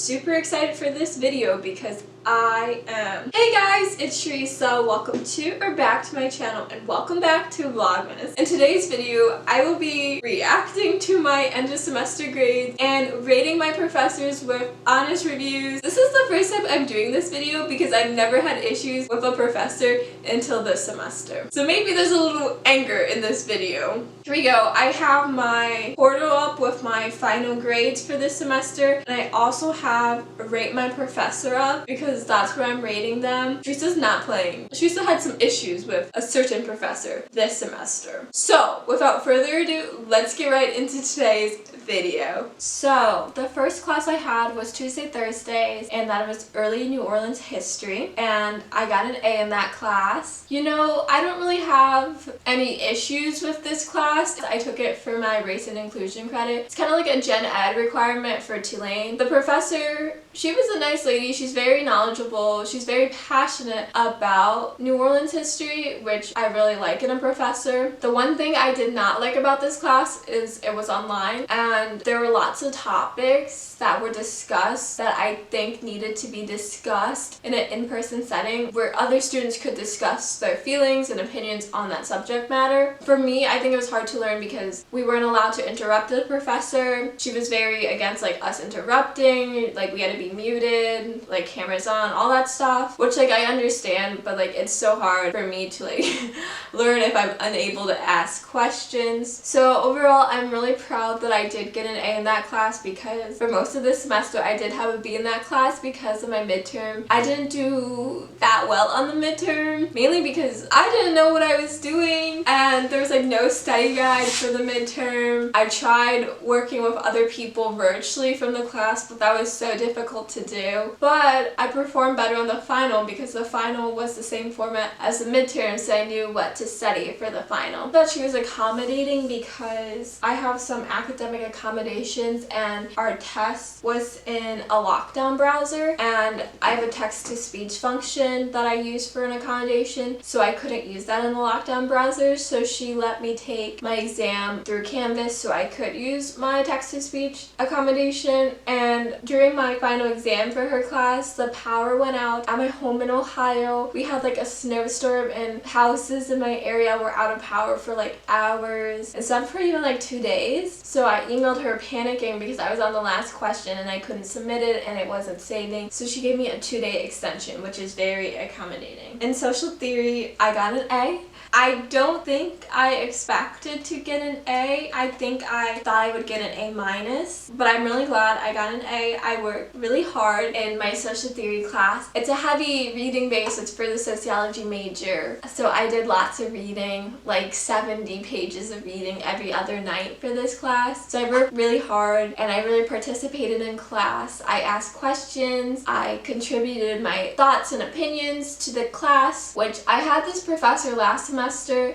super excited for this video because I am. Hey guys, it's Cherissa. Welcome to or back to my channel and welcome back to Vlogmas. In today's video, I will be reacting to my end of semester grades and rating my professors with honest reviews. This is the first time I'm doing this video because I've never had issues with a professor until this semester. So maybe there's a little anger in this video. Here we go. I have my portal up with my final grades for this semester, and I also have rate my professor up because that's where I'm rating them. Cherissa's not playing. Cherissa had some issues with a certain professor this semester. So without further ado, let's get right into today's video. So the first class I had was Tuesday, Thursdays, and that was early New Orleans history, and I got an A in that class. You know, I don't really have any issues with this class. I took it for my race and inclusion credit. It's kind of like a gen ed requirement for Tulane. The professor, she was a nice lady. She's very knowledgeable. She's very passionate about New Orleans history, which I really like in a professor. The one thing I did not like about this class is it was online, and there were lots of topics that were discussed that I think needed to be discussed in an in-person setting where other students could discuss their feelings and opinions on that subject matter. For me, I think it was hard to learn because we weren't allowed to interrupt the professor. She was very against like us interrupting, like we had to be muted, like cameras on, all that stuff, which like I understand, but like it's so hard for me to like learn if I'm unable to ask questions. So overall, I'm really proud that I did get an A in that class because for most of this semester I did have a B in that class because of my midterm. I didn't do that well on the midterm, mainly because I didn't know what I was doing and there was like no study guide for the midterm. I tried working with other people virtually from the class, but that was so difficult to do. But I performed better on the final because the final was the same format as the midterm, so I knew what to study for the final. I thought she was accommodating because I have some academic accommodations and our test was in a lockdown browser and I have a text-to-speech function that I use for an accommodation, so I couldn't use that in the lockdown browser, so she let me take my exam through Canvas so I could use my text-to-speech accommodation. And during my final exam for her class, the power went out at my home in Ohio. We had like a snowstorm and houses in my area were out of power for like hours and some for even like 2 days. So I emailed her panicking because I was on the last question and I couldn't submit it and it wasn't saving. So she gave me a 2-day extension, which is very accommodating. In social theory, I got an A. I don't think I expected to get an A. I think I thought I would get an A minus, but I'm really glad I got an A. I worked really hard in my social theory class. It's a heavy reading base. It's for the sociology major. So I did lots of reading, like 70 pages of reading every other night for this class. So I worked really hard and I really participated in class. I asked questions. I contributed my thoughts and opinions to the class, which I had this professor last semester.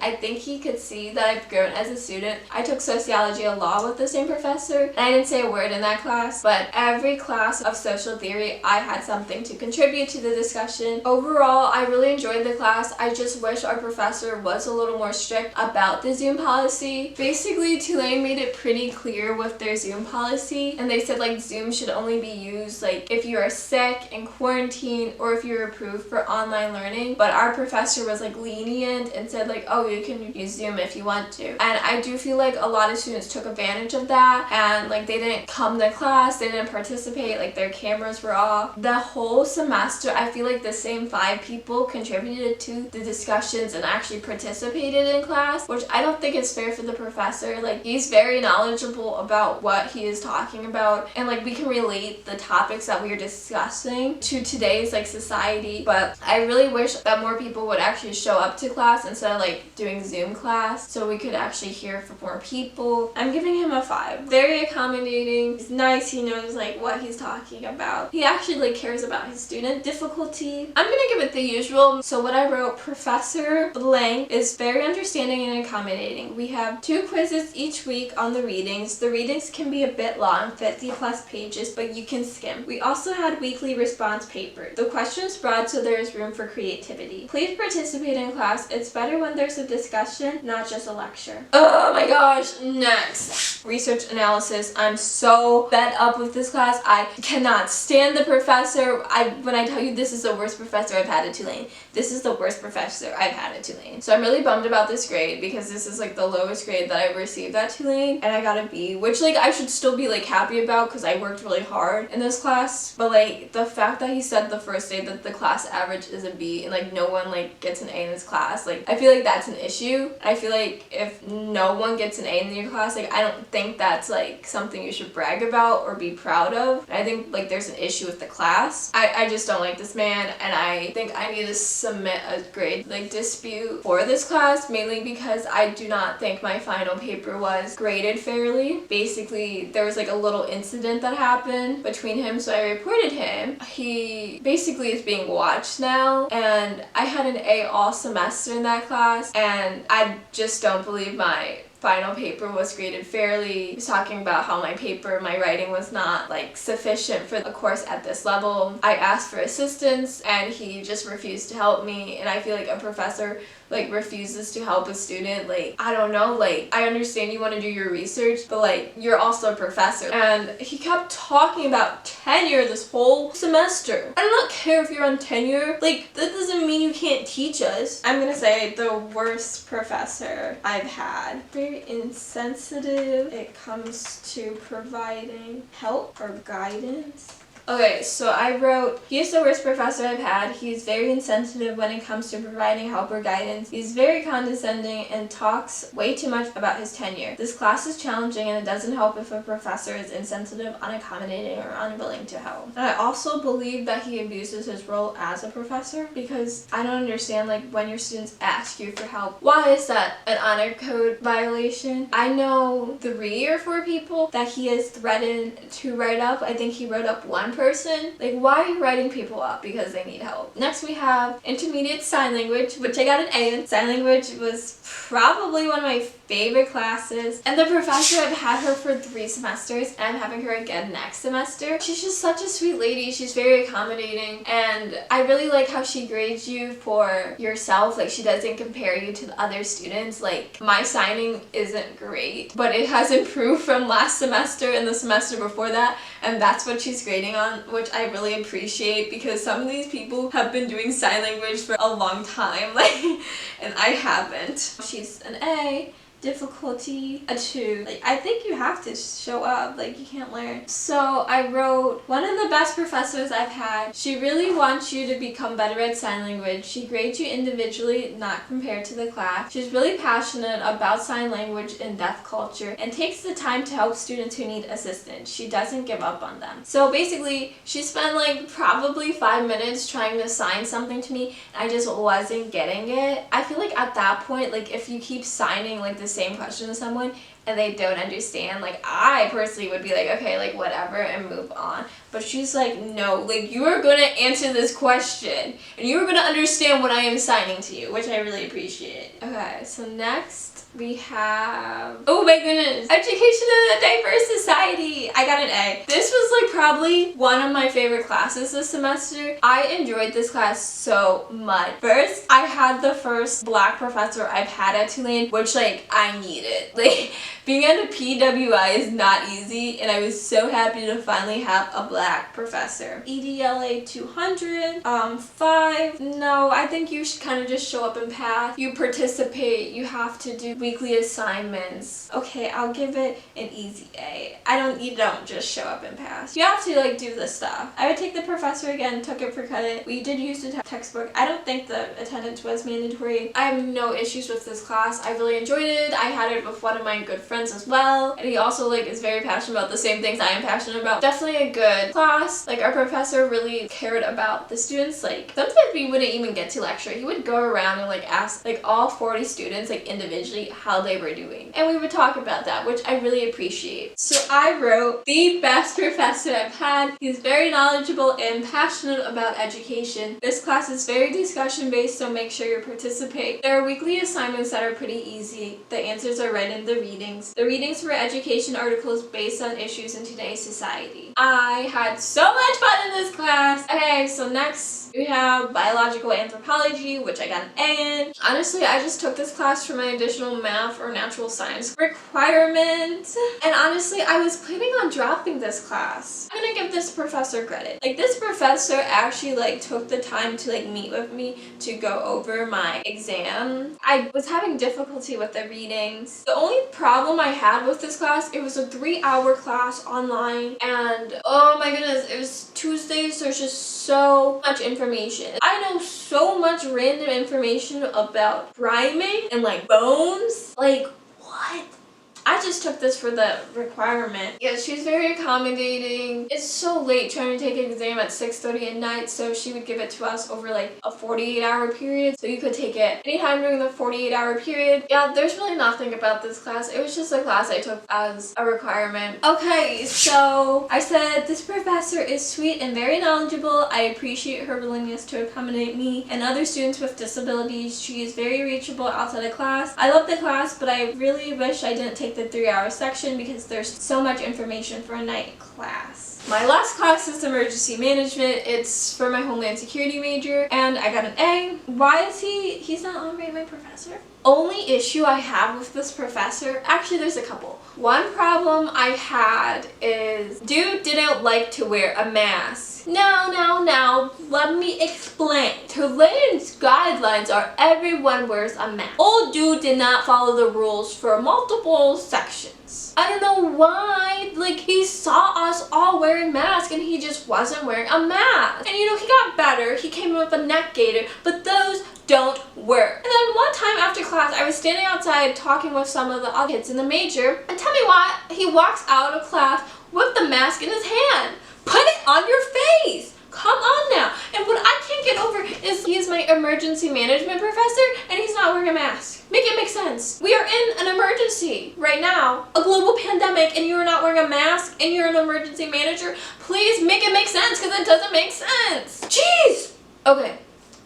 I think he could see that I've grown as a student. I took sociology and law with the same professor and I didn't say a word in that class, but every class of social theory I had something to contribute to the discussion. Overall, I really enjoyed the class. I just wish our professor was a little more strict about the Zoom policy. Basically, Tulane made it pretty clear with their Zoom policy, and they said like Zoom should only be used like if you are sick, in quarantine, or if you're approved for online learning. But our professor was like lenient and said like, oh, you can use Zoom if you want to. And I do feel like a lot of students took advantage of that and like they didn't come to class, they didn't participate, like their cameras were off. The whole semester, I feel like the same 5 people contributed to the discussions and actually participated in class, which I don't think is fair for the professor. Like he's very knowledgeable about what he is talking about and like we can relate the topics that we are discussing to today's like society, but I really wish that more people would actually show up to class instead of like doing Zoom class so we could actually hear from more people. I'm giving him a 5. Very accommodating. He's nice. He knows like what he's talking about. He actually like cares about his student difficulty. I'm gonna give it the usual. So what I wrote, Professor Blank is very understanding and accommodating. We have 2 quizzes each week on the readings. The readings can be a bit long, 50+ pages, but you can skim. We also had weekly response papers. The questions broad so there is room for creativity. Please participate in class. It's better better when there's a discussion, not just a lecture. Oh my gosh, next. Research analysis. I'm so fed up with this class. I cannot stand the professor. When I tell you this is the worst professor I've had at Tulane, this is the worst professor I've had at Tulane. So I'm really bummed about this grade because this is like the lowest grade that I've received at Tulane, and I got a B, which like I should still be like happy about because I worked really hard in this class. But like the fact that he said the first day that the class average is a B and like no one like gets an A in this class, like I feel like that's an issue. I feel like if no one gets an A in your class, like I don't think that's like something you should brag about or be proud of. I think like there's an issue with the class. I just don't like this man, and I think I need to submit a grade like dispute for this class, mainly because I do not think my final paper was graded fairly. Basically there was like a little incident that happened between him, so I reported him. He basically is being watched now, and I had an A all semester in that class, and I just don't believe my final paper was graded fairly. He was talking about how my writing was not like sufficient for a course at this level. I asked for assistance and he just refused to help me, and I feel like a professor like refuses to help a student, like I don't know, like I understand you want to do your research, but like you're also a professor. And he kept talking about tenure this whole semester. I do not care if you're on tenure, like that doesn't mean you can't teach us. I'm gonna say the worst professor I've had. Very insensitive. It comes to providing help or guidance. Okay, so I wrote, he's the worst professor I've had. He's very insensitive when it comes to providing help or guidance. He's very condescending and talks way too much about his tenure. This class is challenging, and it doesn't help if a professor is insensitive, unaccommodating, or unwilling to help. And I also believe that he abuses his role as a professor, because I don't understand like when your students ask you for help, why is that an honor code violation? I know 3 or 4 people that he has threatened to write up. I think he wrote up one person. Like, why are you writing people up because they need help? Next we have intermediate sign language, which I got an A in. Sign language was probably one of my favorite classes, and the professor, I've had her for 3 semesters and I'm having her again next semester. She's just such a sweet lady. She's very accommodating, and I really like how she grades you for yourself. Like, she doesn't compare you to the other students. Like, my signing isn't great, but it has improved from last semester and the semester before that, and that's what she's grading on, which I really appreciate, because some of these people have been doing sign language for a long time, like, and I haven't. She's an A. Difficulty a 2. Like, I think you have to show up, like you can't learn. So I wrote, one of the best professors I've had. She really wants you to become better at sign language. She grades you individually, not compared to the class. She's really passionate about sign language and deaf culture and takes the time to help students who need assistance. She doesn't give up on them. So basically she spent like probably 5 minutes trying to sign something to me, and I just wasn't getting it. I feel like at that point, like if you keep signing like the same question to someone and they don't understand, like I personally would be like, okay, like whatever, and move on. But she's like, no, like you are gonna answer this question and you are gonna understand what I am signing to you, which I really appreciate. Okay, so next we have, oh my goodness, education in a diverse society. I got an A. This was like probably one of my favorite classes this semester. I enjoyed this class so much. First, I had the first Black professor I've had at Tulane, which like I needed. Like, being at a PWI is not easy, and I was so happy to finally have a Black professor. EDLA 200, 5. No, I think you should kind of just show up and pass. You participate, you have to do weekly assignments. Okay, I'll give it an easy A. You don't just show up and pass. You have to like do the stuff. I would take the professor again, took it for credit. We did use the textbook. I don't think the attendance was mandatory. I have no issues with this class. I really enjoyed it. I had it with one of my good friends as well, and he also like is very passionate about the same things I am passionate about. Definitely a good class. Like, our professor really cared about the students. Like, sometimes we wouldn't even get to lecture. He would go around and like ask like all 40 students like individually how they were doing, and we would talk about that, which I really appreciate. So I wrote, the best professor I've had. He's very knowledgeable and passionate about education. This class is very discussion based, so make sure you participate. There are weekly assignments that are pretty easy. The answers are right in the readings. The readings were education articles based on issues in today's society. I had so much fun in this class. Okay, so next we have biological anthropology, which I got an A in. Honestly, I just took this class for my additional math or natural science requirement. And honestly, I was planning on dropping this class. I'm gonna give this professor credit. Like, this professor actually took the time to meet with me to go over my exam. I was having difficulty with the readings. The only problem I had with this class, it was a 3-hour class online, and oh my goodness, it was Tuesday, so there's just so much information. I know so much random information about primate and bones. What? I just took this for the requirement. Yeah, she's very accommodating. It's so late trying to take an exam at 6:30 at night, so she would give it to us over a 48-hour period. So you could take it anytime during the 48-hour period. Yeah, there's really nothing about this class. It was just a class I took as a requirement. Okay, so I said this professor is sweet and very knowledgeable. I appreciate her willingness to accommodate me and other students with disabilities. She is very reachable outside of class. I love the class, but I really wish I didn't take the 3-hour section because there's so much information for a night class. My last class is emergency management. It's for my homeland security major, and I got an A. Why is he's not on my professor? Only issue I have with this professor, actually there's a couple. One problem I had is dude didn't like to wear a mask. Now, let me explain. Tulane's guidelines are everyone wears a mask. Old dude did not follow the rules for multiple sections. I don't know why, he saw us all wearing masks and he just wasn't wearing a mask. And he got better, he came in with a neck gaiter, but those don't work. And then one time after class, I was standing outside talking with some of the other kids in the major, and tell me what, he walks out of class with the mask in his hand. Put it on your face! Come on now. And what I can't get over is he's my emergency management professor and he's not wearing a mask. Make it make sense. We are in an emergency right now, a global pandemic, and you're not wearing a mask and you're an emergency manager. Please make it make sense, because it doesn't make sense. Jeez! Okay.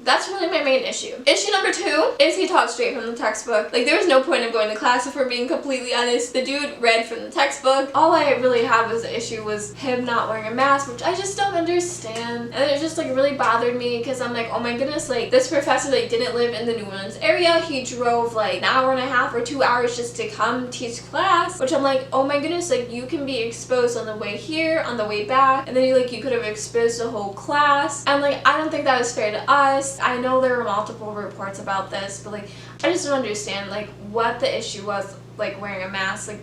That's really my main issue. Issue number 2 is he taught straight from the textbook. There was no point of going to class if we're being completely honest. The dude read from the textbook. All I really had was the issue was him not wearing a mask, which I just don't understand. And it just really bothered me because I'm oh my goodness, this professor didn't live in the New Orleans area. He drove an hour and a half or 2 hours just to come teach class, which I'm oh my goodness, you can be exposed on the way here, on the way back, and then you could have exposed the whole class. And I don't think that was fair to us. I know there were multiple reports about this, but I just don't understand what the issue was wearing a mask.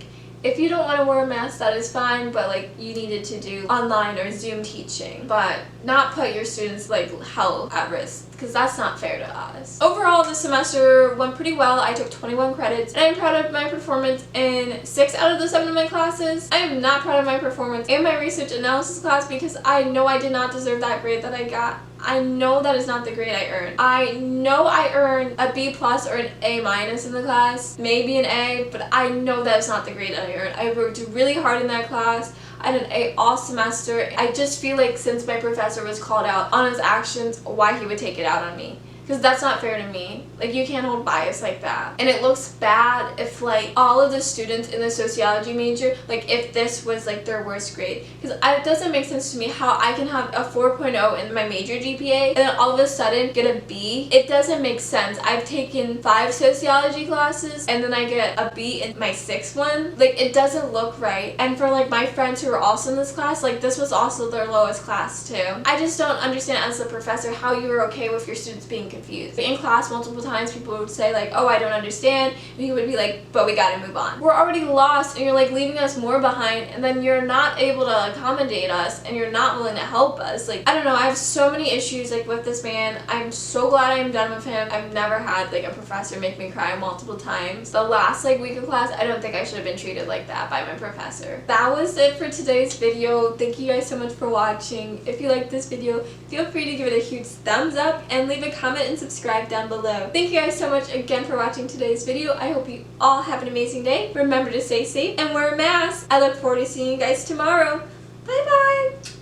If you don't want to wear a mask, that is fine, but you needed to do online or Zoom teaching, but not put your students' health at risk, because that's not fair to us. Overall, the semester went pretty well. I took 21 credits, and I'm proud of my performance in 6 out of the 7 of my classes. I am not proud of my performance in my research analysis class because I know I did not deserve that grade that I got. I know that is not the grade I earned. I know I earned a B+ or an A- in the class, maybe an A, but I know that is not the grade that I earned. I worked really hard in that class. I had an A all semester. I just feel since my professor was called out on his actions, why he would take it out on me. Because that's not fair to me. You can't hold bias like that. And it looks bad if all of the students in the sociology major, if this was their worst grade. Because it doesn't make sense to me how I can have a 4.0 in my major GPA and then all of a sudden get a B. It doesn't make sense. I've taken 5 sociology classes and then I get a B in my 6th one. It doesn't look right. And for my friends who are also in this class, this was also their lowest class too. I just don't understand as a professor how you were okay with your students being confused. In class multiple times people would say oh, I don't understand, and he would be but we gotta move on. We're already lost and you're leaving us more behind, and then you're not able to accommodate us and you're not willing to help us. I don't know, I have so many issues with this man. I'm so glad I'm done with him. I've never had a professor make me cry multiple times. The last week of class, I don't think I should have been treated like that by my professor. That was it for today's video. Thank you guys so much for watching. If you liked this video, feel free to give it a huge thumbs up and leave a comment and subscribe down below. Thank you guys so much again for watching today's video. I hope you all have an amazing day. Remember to stay safe and wear a mask. I look forward to seeing you guys tomorrow. Bye bye!